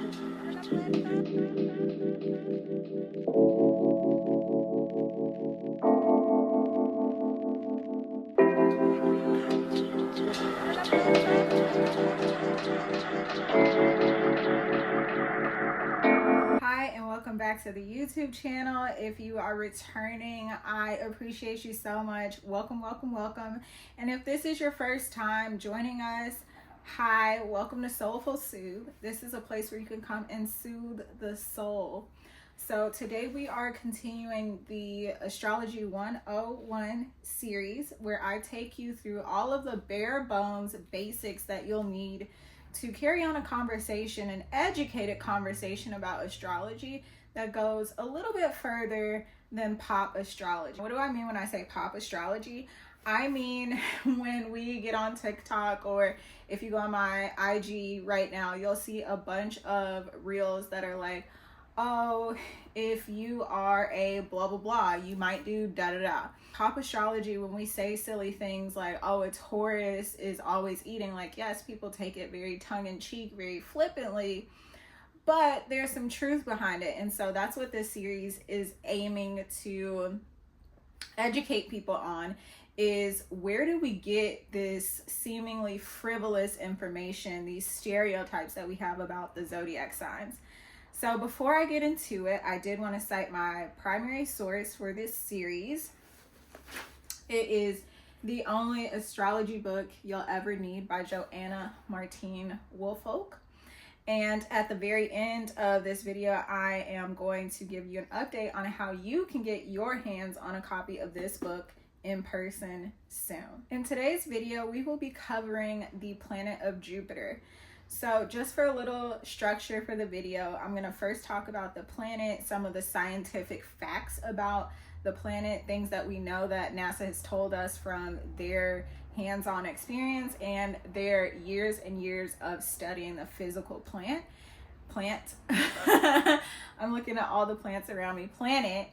Hi, and welcome back to the YouTube channel. If you are returning, I appreciate you so much. Welcome, welcome, welcome. And if this is your first time joining us, hi, welcome to Soulful Soothe. This is a place where you can come and soothe the soul. So today we are continuing the Astrology 101 series, where I take you through all of the bare bones basics that you'll need to carry on a conversation, an educated conversation about astrology that goes a little bit further than pop astrology. What do I mean when I say pop astrology? I mean when we get on TikTok, or if you go on my IG right now, you'll see a bunch of reels that are like, oh, if you are a blah blah blah, you might do da da da. Pop astrology, when we say silly things like, oh, a Taurus is always eating, like, yes, people take it very tongue-in-cheek, very flippantly, but there's some truth behind it. And so that's what this series is aiming to educate people on, is where do we get this seemingly frivolous information, these stereotypes that we have about the zodiac signs. So before I get into it, I did want to cite my primary source for this series. It is The Only Astrology Book You'll Ever Need by Joanna Martine Woolfolk. And at the very end of this video, I am going to give you an update on how you can get your hands on a copy of this book in person soon. In today's video, we will be covering the planet of Jupiter. So just for a little structure for the video, I'm going to first talk about the planet, some of the scientific facts about the planet, things that we know that NASA has told us from their hands-on experience and their years and years of studying the physical plant. I'm looking at all the plants around me, planet.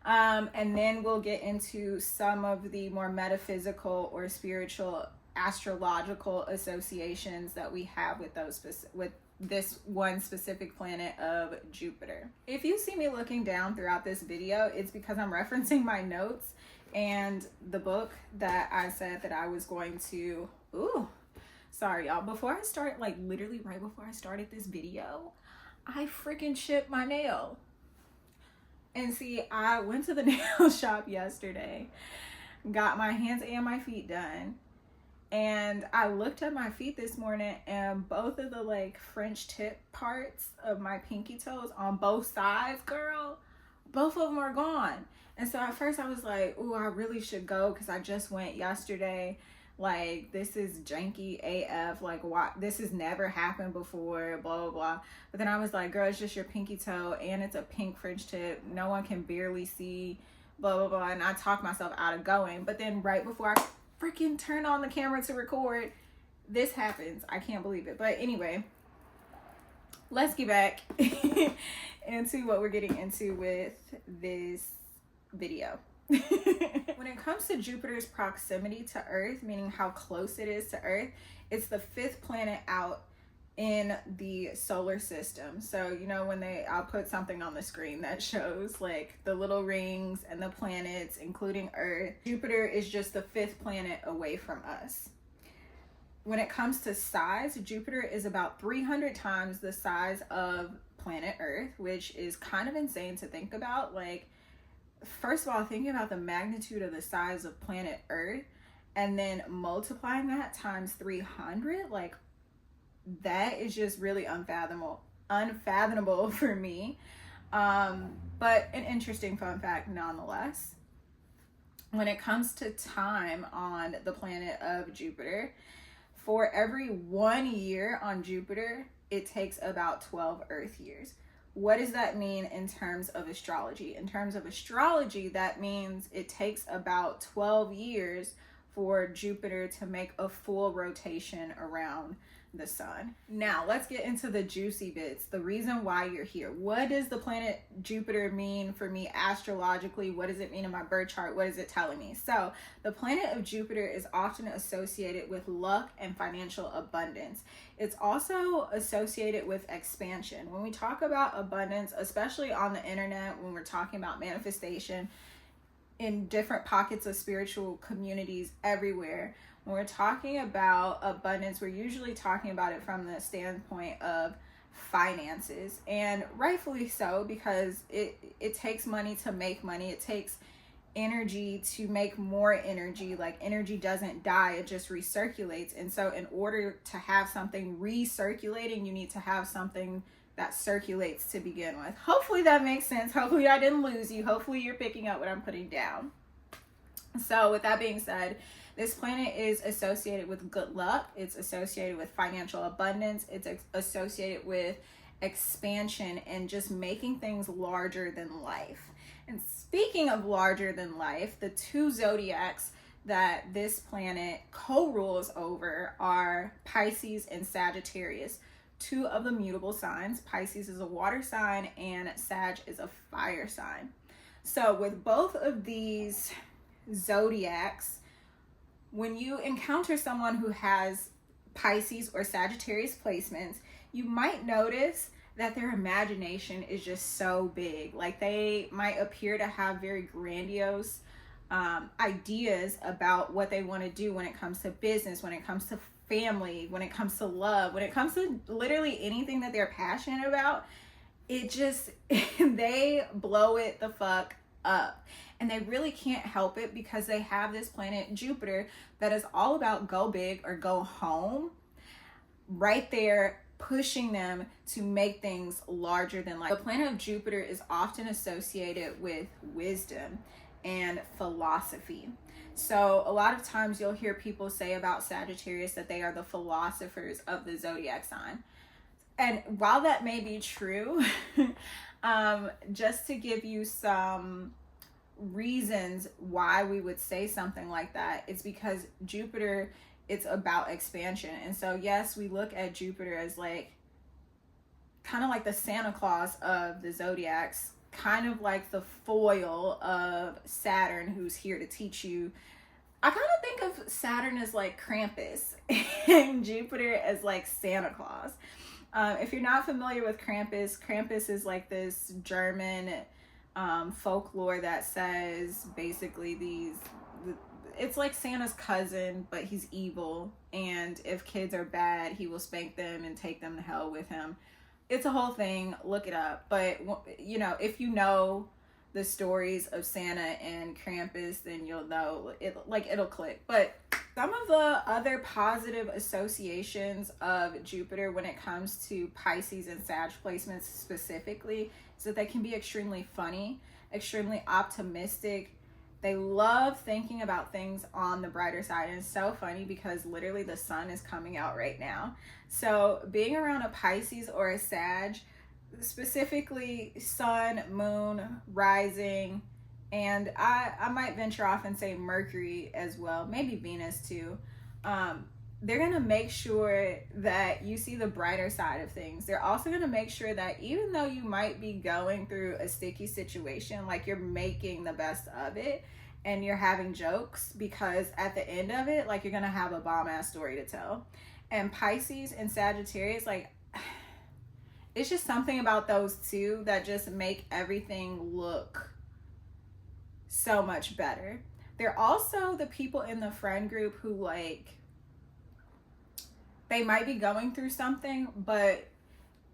And then we'll get into some of the more metaphysical or spiritual astrological associations that we have with this one specific planet of Jupiter. If you see me looking down throughout this video, it's because I'm referencing my notes and the book that I said that I was going to, sorry y'all, before I start, like literally right before I started this video, I freaking chipped my nail. And see, I went to the nail shop yesterday, got my hands and my feet done, and I looked at my feet this morning, and both of the like French tip parts of my pinky toes on both sides, girl, both of them are gone. And so at first I was like, ooh, I really should go because I just went yesterday. Like, this is janky AF. Like, why? This has never happened before, blah, blah, blah. But then I was like, girl, it's just your pinky toe, and it's a pink French tip. No one can barely see, blah, blah, blah. And I talked myself out of going. But then right before I freaking turn on the camera to record, this happens. I can't believe it. But anyway, let's get back into what we're getting into with this video. When it comes to Jupiter's proximity to Earth, meaning how close it is to Earth, it's the 5th planet out in the solar system. So, you know, when I'll put something on the screen that shows like the little rings and the planets, including Earth. Jupiter is just the 5th planet away from us. When it comes to size, Jupiter is about 300 times the size of planet Earth, which is kind of insane to think about. Like, first of all, thinking about the magnitude of the size of planet Earth and then multiplying that times 300, like, that is just really unfathomable for me. But an interesting fun fact nonetheless. When it comes to time on the planet of Jupiter, for every 1 year on Jupiter, it takes about 12 Earth years. What does that mean in terms of astrology? In terms of astrology, that means it takes about 12 years for Jupiter to make a full rotation around the sun. Now let's get into the juicy bits, the reason why you're here. What does the planet Jupiter mean for me astrologically? What does it mean in my birth chart? What is it telling me? So the planet of Jupiter is often associated with luck and financial abundance. It's also associated with expansion. When we talk about abundance, especially on the internet, when we're talking about manifestation in different pockets of spiritual communities everywhere, when we're talking about abundance, we're usually talking about it from the standpoint of finances, and rightfully so, because it takes money to make money. It takes energy to make more energy. Like, energy doesn't die, it just recirculates. And so in order to have something recirculating, you need to have something that circulates to begin with. Hopefully that makes sense. Hopefully I didn't lose you. Hopefully you're picking up what I'm putting down. So with that being said, this planet is associated with good luck. It's associated with financial abundance. It's associated with expansion and just making things larger than life. And speaking of larger than life, the two zodiacs that this planet co-rules over are Pisces and Sagittarius, two of the mutable signs. Pisces is a water sign and Sag is a fire sign. So with both of these zodiacs, when you encounter someone who has Pisces or Sagittarius placements, you might notice that their imagination is just so big. Like, they might appear to have very grandiose ideas about what they want to do when it comes to business, when it comes to family, when it comes to love, when it comes to literally anything that they're passionate about. It just, they blow it the fuck up. And they really can't help it because they have this planet Jupiter that is all about go big or go home, right there pushing them to make things larger than life. The planet of Jupiter is often associated with wisdom and philosophy. So a lot of times you'll hear people say about Sagittarius that they are the philosophers of the zodiac sign. And while that may be true, just to give you some reasons why we would say something like that, it's because Jupiter, it's about expansion. And so yes, we look at Jupiter as like kind of like the Santa Claus of the zodiacs, kind of like the foil of Saturn, who's here to teach you. I kind of think of Saturn as like Krampus and Jupiter as like Santa Claus. If you're not familiar with Krampus, Krampus is like this German folklore that says basically it's like Santa's cousin, but he's evil, and if kids are bad, he will spank them and take them to hell with him. It's a whole thing, look it up. But you know, if you know the stories of Santa and Krampus, then you'll know it, like, it'll click. But some of the other positive associations of Jupiter when it comes to Pisces and Sag placements specifically is that they can be extremely funny, extremely optimistic. They love thinking about things on the brighter side. And it's so funny because literally the sun is coming out right now. So being around a Pisces or a Sag, specifically sun, moon, rising, and I might venture off and say Mercury as well, maybe Venus too. They're going to make sure that you see the brighter side of things. They're also going to make sure that even though you might be going through a sticky situation, like, you're making the best of it and you're having jokes, because at the end of it, like, you're going to have a bomb ass story to tell. And Pisces and Sagittarius, like, it's just something about those two that just make everything look so much better. They're also the people in the friend group who, like, they might be going through something, but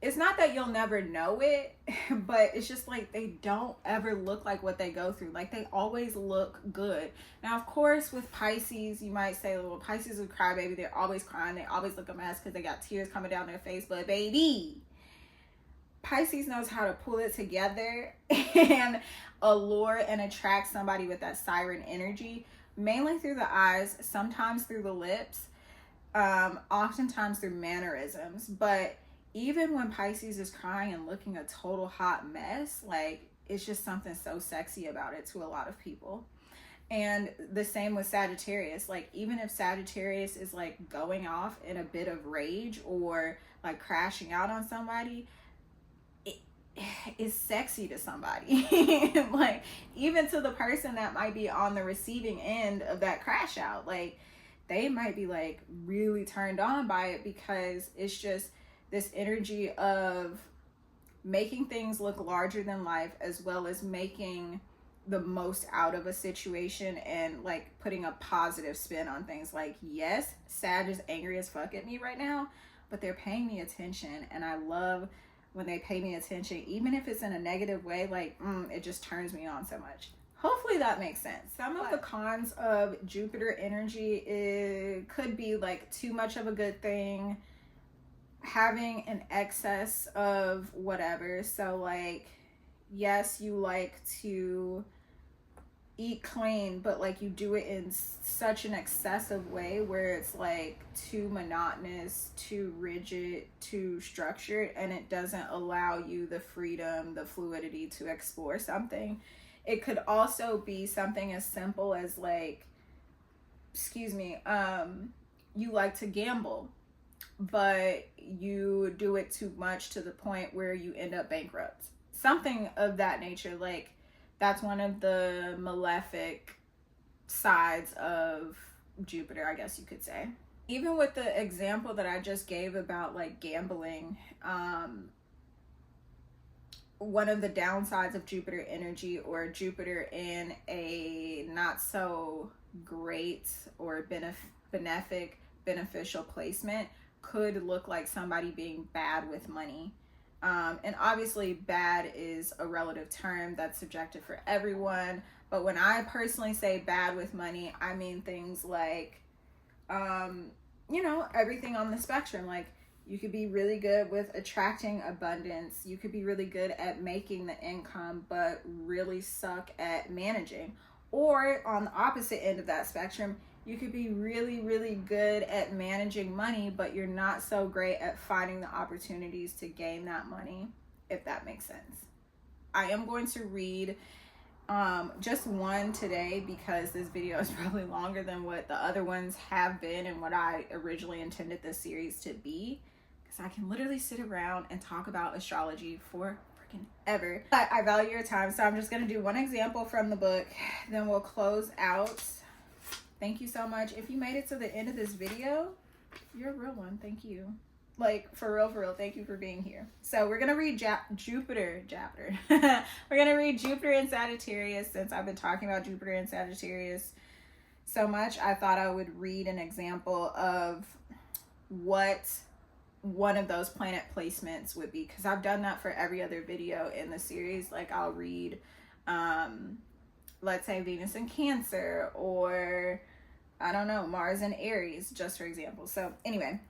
it's not that you'll never know it, but it's just like they don't ever look like what they go through. Like, they always look good. Now, of course, with Pisces, you might say, well, Pisces is a crybaby. They're always crying. They always look a mess because they got tears coming down their face. But baby, Pisces knows how to pull it together and allure and attract somebody with that siren energy, mainly through the eyes, sometimes through the lips, oftentimes through mannerisms. But even when Pisces is crying and looking a total hot mess, like, it's just something so sexy about it to a lot of people. And the same with Sagittarius. Like, even if Sagittarius is like going off in a bit of rage or like crashing out on somebody, it is sexy to somebody. Like, even to the person that might be on the receiving end of that crash out, like, they might be like really turned on by it, because it's just this energy of making things look larger than life, as well as making the most out of a situation and like putting a positive spin on things. Like, yes, Sag is angry as fuck at me right now, but they're paying me attention, and I love when they pay me attention, even if it's in a negative way. Like, it just turns me on so much. Hopefully that makes sense. Some of the cons of Jupiter energy, it could be like too much of a good thing, having an excess of whatever. So like, yes, you like to eat clean, but like you do it in such an excessive way where it's like too monotonous, too rigid, too structured, and it doesn't allow you the freedom, the fluidity to explore something. It could also be something as simple as like, you like to gamble, but you do it too much to the point where you end up bankrupt. Something of that nature. Like, that's one of the malefic sides of Jupiter, I guess you could say. Even with the example that I just gave about like gambling, one of the downsides of Jupiter energy, or Jupiter in a not so great or beneficial placement, could look like somebody being bad with money. And obviously bad is a relative term that's subjective for everyone. But when I personally say bad with money, I mean things like, everything on the spectrum. Like, you could be really good with attracting abundance. You could be really good at making the income, but really suck at managing. Or on the opposite end of that spectrum, you could be really, really good at managing money, but you're not so great at finding the opportunities to gain that money, if that makes sense. I am going to read just one today, because this video is probably longer than what the other ones have been and what I originally intended this series to be, because I can literally sit around and talk about astrology for freaking ever. But I value your time, so I'm just going to do one example from the book, then we'll close out. Thank you so much. If you made it to the end of this video, you're a real one. Thank you. Like, for real, thank you for being here. So we're going to read Jupiter. We're going to read Jupiter in Sagittarius. Since I've been talking about Jupiter in Sagittarius so much, I thought I would read an example of what one of those planet placements would be, because I've done that for every other video in the series. Like, I'll read, let's say Venus in Cancer, or I don't know, Mars in Aries, just for example. So anyway,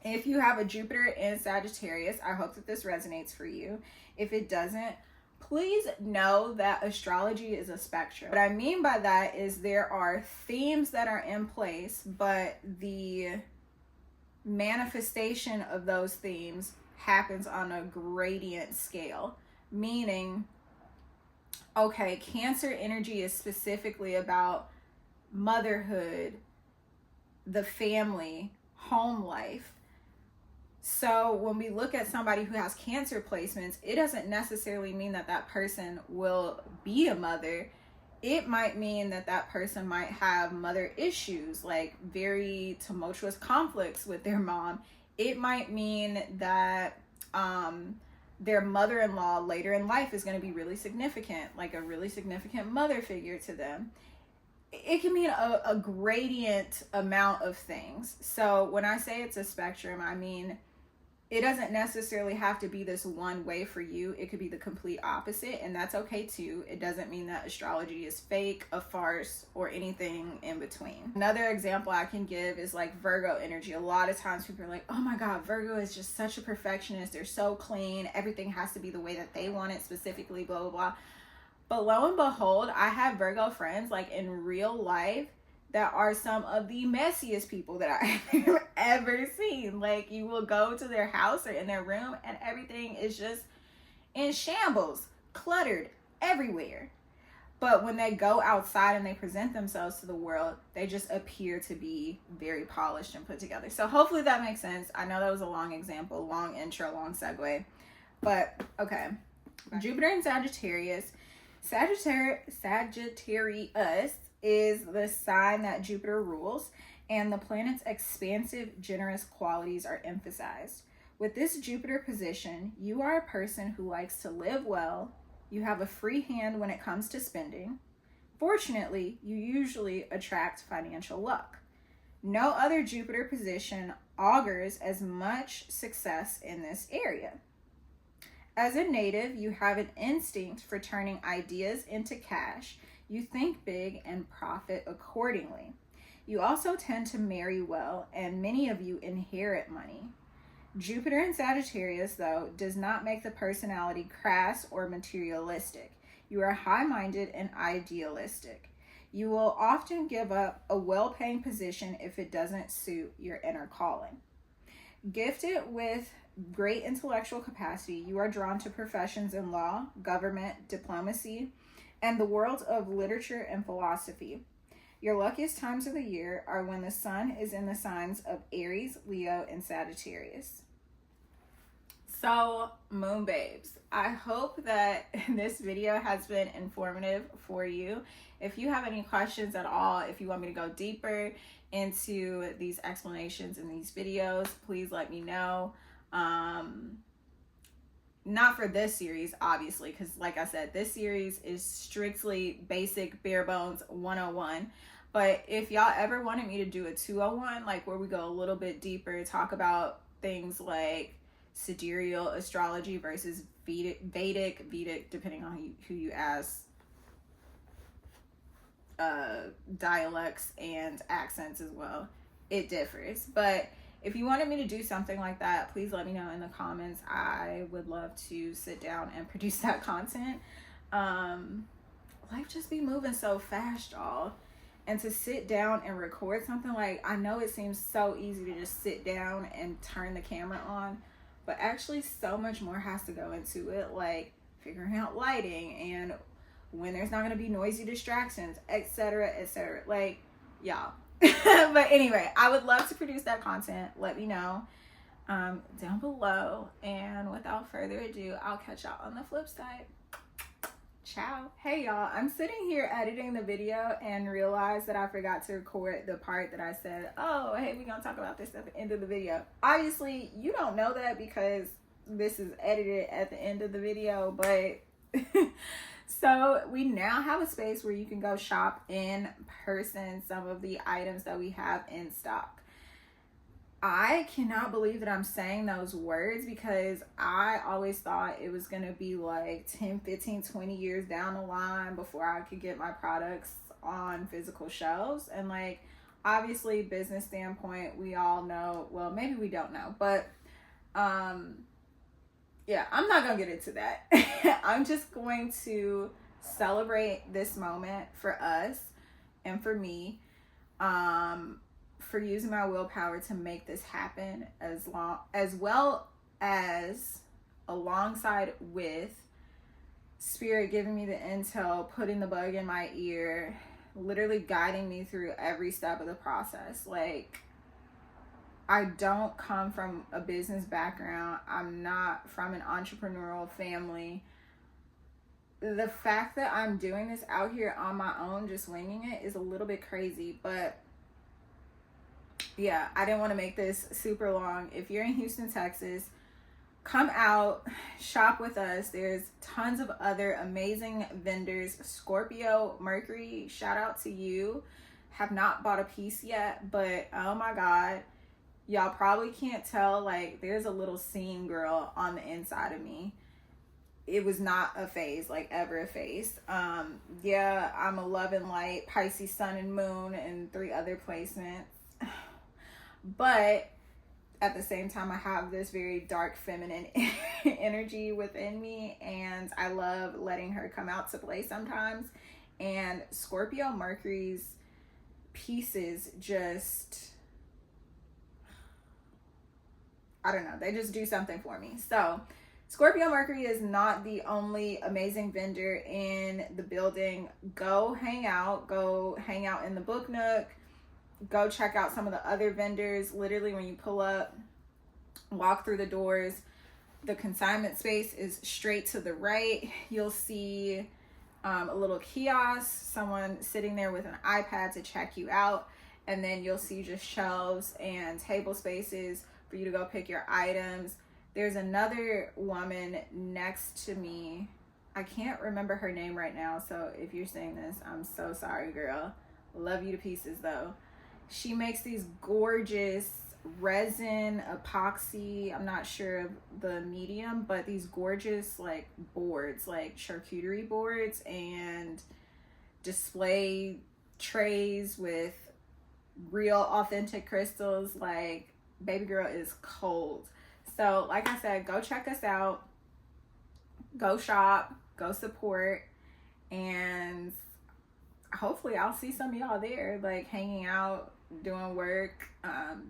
if you have a Jupiter in Sagittarius, I hope that this resonates for you. If it doesn't, please know that astrology is a spectrum. What I mean by that is there are themes that are in place, but the manifestation of those themes happens on a gradient scale, meaning, okay, Cancer energy is specifically about motherhood, the family, home life. So when we look at somebody who has Cancer placements, it doesn't necessarily mean that that person will be a mother. It might mean that that person might have mother issues, like very tumultuous conflicts with their mom. It might mean that their mother-in-law later in life is going to be really significant, like a really significant mother figure to them. It can mean a gradient amount of things. So when I say it's a spectrum, I mean, it doesn't necessarily have to be this one way for you. It could be the complete opposite, and that's okay too. It doesn't mean that astrology is fake, a farce, or anything in between. Another example I can give is like Virgo energy. A lot of times people are like, oh my God, Virgo is just such a perfectionist. They're so clean. Everything has to be the way that they want it specifically, blah, blah, blah. But lo and behold, I have Virgo friends like in real life that are some of the messiest people that I've ever seen. Like, you will go to their house or in their room and everything is just in shambles, cluttered everywhere. But when they go outside and they present themselves to the world, they just appear to be very polished and put together. So hopefully that makes sense. I know that was a long example, long intro, long segue. But okay. Jupiter in Sagittarius. Sagittarius is the sign that Jupiter rules, and the planet's expansive, generous qualities are emphasized. With this Jupiter position, you are a person who likes to live well. You have a free hand when it comes to spending. Fortunately, you usually attract financial luck. No other Jupiter position augurs as much success in this area. As a native, you have an instinct for turning ideas into cash. You think big and profit accordingly. You also tend to marry well, and many of you inherit money. Jupiter in Sagittarius, though, does not make the personality crass or materialistic. You are high-minded and idealistic. You will often give up a well-paying position if it doesn't suit your inner calling. Gifted with great intellectual capacity, you are drawn to professions in law, government, diplomacy, and the world of literature and philosophy. Your luckiest times of the year are when the sun is in the signs of Aries, Leo, and Sagittarius. So, moon babes, I hope that this video has been informative for you. If you have any questions at all, if you want me to go deeper into these explanations in these videos, please let me know. Not for this series, obviously, because like I said, this series is strictly basic, bare bones 101. But if y'all ever wanted me to do a 201, like where we go a little bit deeper, talk about things like sidereal astrology versus Vedic, depending on who you ask, dialects and accents as well, it differs. But if you wanted me to do something like that, please let me know in the comments. I would love to sit down and produce that content. Life just be moving so fast, y'all. And to sit down and record something, like, I know it seems so easy to just sit down and turn the camera on, but actually so much more has to go into it, like figuring out lighting and when there's not going to be noisy distractions, etc., etc. Like, y'all. But anyway, I would love to produce that content. Let me know down below. And without further ado, I'll catch y'all on the flip side. Ciao. Hey y'all, I'm sitting here editing the video and realized that I forgot to record the part that I said, oh, hey, we're gonna talk about this at the end of the video. Obviously, you don't know that because this is edited at the end of the video, but so we now have a space where you can go shop in person some of the items that we have in stock. I cannot believe that I'm saying those words because I always thought it was going to be like 10, 15, 20 years down the line before I could get my products on physical shelves. And like, obviously, business standpoint, we all know, well, maybe we don't know, but yeah, I'm not going to get into that. I'm just going to celebrate this moment for us and for me. For using my willpower to make this happen, as well as alongside with Spirit giving me the intel, putting the bug in my ear, literally guiding me through every step of the process. Like, I don't come from a business background. I'm not from an entrepreneurial family. The fact that I'm doing this out here on my own, just winging it, is a little bit crazy, but yeah, I didn't want to make this super long. If you're in Houston, Texas, come out, shop with us. There's tons of other amazing vendors. Scorpio, Mercury, shout out to you. Have not bought a piece yet, but oh my God, y'all probably can't tell, like, there's a little scene girl on the inside of me. It was not a phase, like ever a phase. Yeah, I'm a love and light, Pisces, sun and moon, and 3 other placements. But at the same time, I have this very dark feminine energy within me, and I love letting her come out to play sometimes. And Scorpio Mercury's pieces just, I don't know, they just do something for me. So Scorpio Mercury is not the only amazing vendor in the building. Go hang out in the book nook. Go check out some of the other vendors. Literally, when you pull up, walk through the doors, the consignment space is straight to the right. You'll see a little kiosk, someone sitting there with an iPad to check you out, and then you'll see just shelves and table spaces for you to go pick your items. There's another woman next to me. I can't remember her name right now, so if you're saying this, I'm so sorry, girl. Love you to pieces, though. She makes these gorgeous resin epoxy, I'm not sure of the medium, but these gorgeous like boards, like charcuterie boards and display trays with real authentic crystals. Like, baby girl is cold. So like I said, go check us out, go shop, go support, and hopefully I'll see some of y'all there, like hanging out, doing work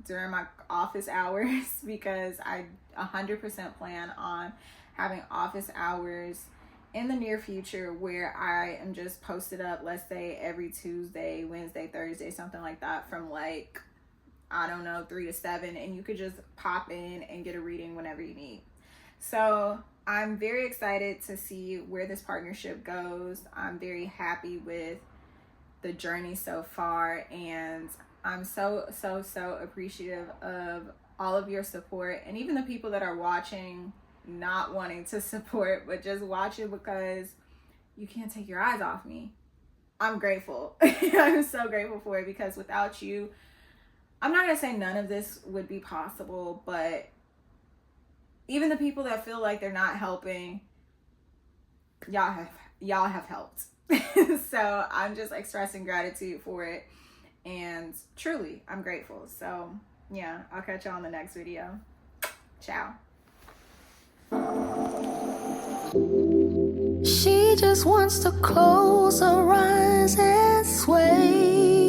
during my office hours, because I 100% plan on having office hours in the near future where I am just posted up, let's say every Tuesday, Wednesday, Thursday, something like that, from like, I don't know, 3 to 7, and you could just pop in and get a reading whenever you need. So I'm very excited to see where this partnership goes. I'm very happy with the journey so far, and I'm so appreciative of all of your support, and even the people that are watching not wanting to support but just watching because you can't take your eyes off me. I'm grateful. I'm so grateful for it, because without you, I'm not gonna say none of this would be possible, but even the people that feel like they're not helping, y'all have helped. So I'm just expressing gratitude for it, and truly I'm grateful. So yeah, I'll catch y'all on the next video. Ciao. She just wants to close her eyes and sway.